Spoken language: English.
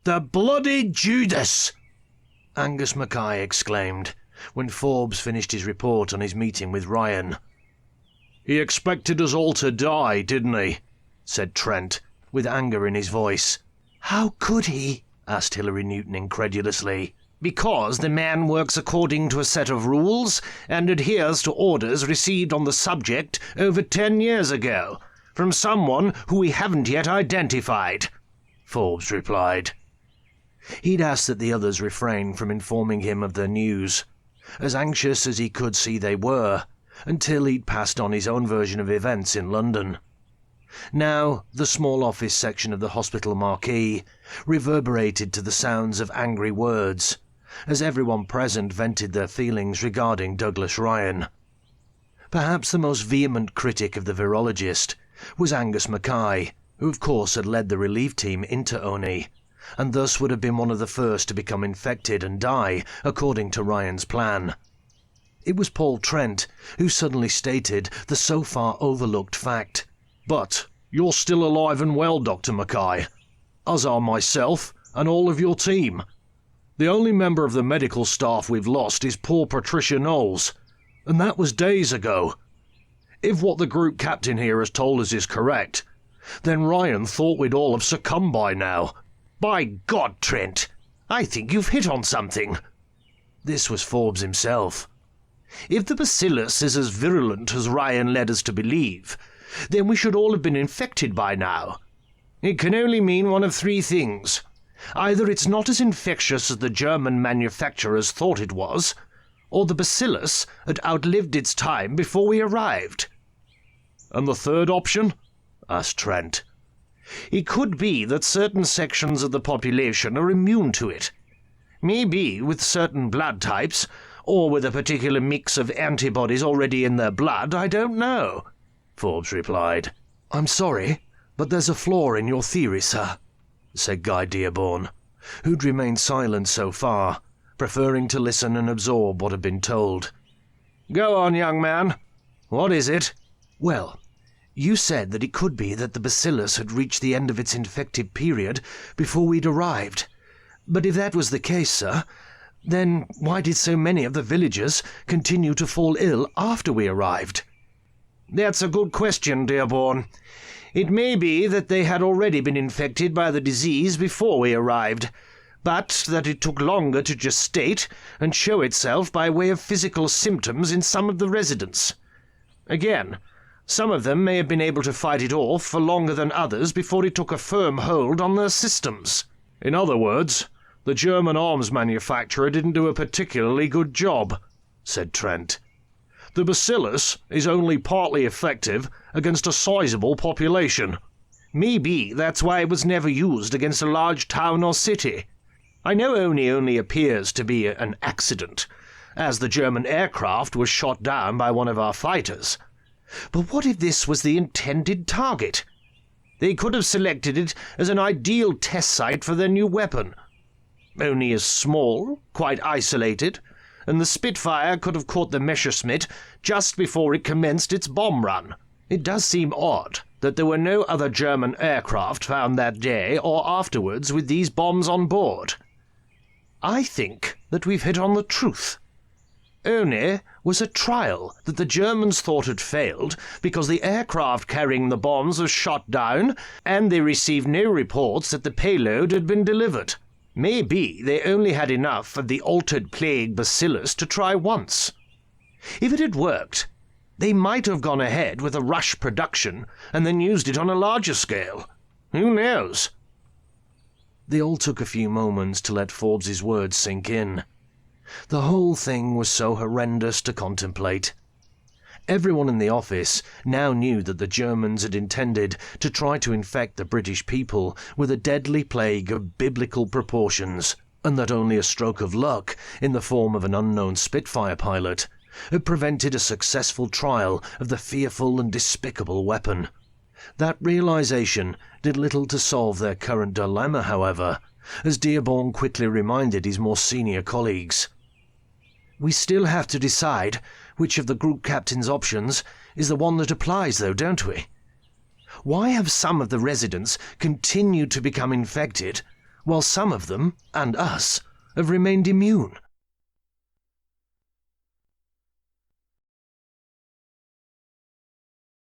The bloody Judas! Angus Mackay exclaimed, when Forbes finished his report on his meeting with Ryan. He expected us all to die, didn't he? Said Trent, with anger in his voice. How could he? Asked Hilary Newton incredulously. Because the man works according to a set of rules and adheres to orders received on the subject over 10 years ago, from someone who we haven't yet identified, Forbes replied. He'd asked that the others refrain from informing him of the news, as anxious as he could see they were, until he'd passed on his own version of events in London. Now, the small office section of the hospital marquee reverberated to the sounds of angry words, as everyone present vented their feelings regarding Douglas Ryan. Perhaps the most vehement critic of the virologist was Angus Mackay, who of course had led the relief team into Olney, and thus would have been one of the first to become infected and die according to Ryan's plan. It was Paul Trent who suddenly stated the so far overlooked fact. But you're still alive and well, Dr. Mackay, as are myself and all of your team. The only member of the medical staff we've lost is poor Patricia Knowles, and that was days ago. If what the group captain here has told us is correct, then Ryan thought we'd all have succumbed by now. By God, Trent, I think you've hit on something. This was Forbes himself. If the bacillus is as virulent as Ryan led us to believe, then we should all have been infected by now. It can only mean one of three things. Either it's not as infectious as the German manufacturers thought it was, or the bacillus had outlived its time before we arrived. And the third option? Asked Trent. It could be that certain sections of the population are immune to it. Maybe with certain blood types, or with a particular mix of antibodies already in their blood, I don't know, Forbes replied. I'm sorry, but there's a flaw in your theory, sir, said Guy Dearborn, who'd remained silent so far, preferring to listen and absorb what had been told. Go on, young man. What is it? Well, you said that it could be that the bacillus had reached the end of its infective period before we'd arrived. But if that was the case, sir, then why did so many of the villagers continue to fall ill after we arrived? That's a good question, Dearborn. It may be that they had already been infected by the disease before we arrived, but that it took longer to gestate and show itself by way of physical symptoms in some of the residents. Again, some of them may have been able to fight it off for longer than others before it took a firm hold on their systems. In other words, the German arms manufacturer didn't do a particularly good job, said Trent. The bacillus is only partly effective against a sizable population. Maybe that's why it was never used against a large town or city. I know only appears to be an accident, as the German aircraft was shot down by one of our fighters. But what if this was the intended target? They could have selected it as an ideal test site for their new weapon. Only is small, quite isolated, and the Spitfire could have caught the Messerschmitt just before it commenced its bomb run. It does seem odd that there were no other German aircraft found that day or afterwards with these bombs on board. I think that we've hit on the truth. Olney was a trial that the Germans thought had failed because the aircraft carrying the bombs was shot down and they received no reports that the payload had been delivered. Maybe they only had enough of the altered plague bacillus to try once. If it had worked, they might have gone ahead with a rush production and then used it on a larger scale. Who knows? They all took a few moments to let Forbes's words sink in. The whole thing was so horrendous to contemplate. Everyone in the office now knew that the Germans had intended to try to infect the British people with a deadly plague of biblical proportions, and that only a stroke of luck, in the form of an unknown Spitfire pilot, had prevented a successful trial of the fearful and despicable weapon. That realization did little to solve their current dilemma, however, as Dearborn quickly reminded his more senior colleagues. We still have to decide which of the group captain's options is the one that applies, though, don't we? Why have some of the residents continued to become infected, while some of them, and us, have remained immune.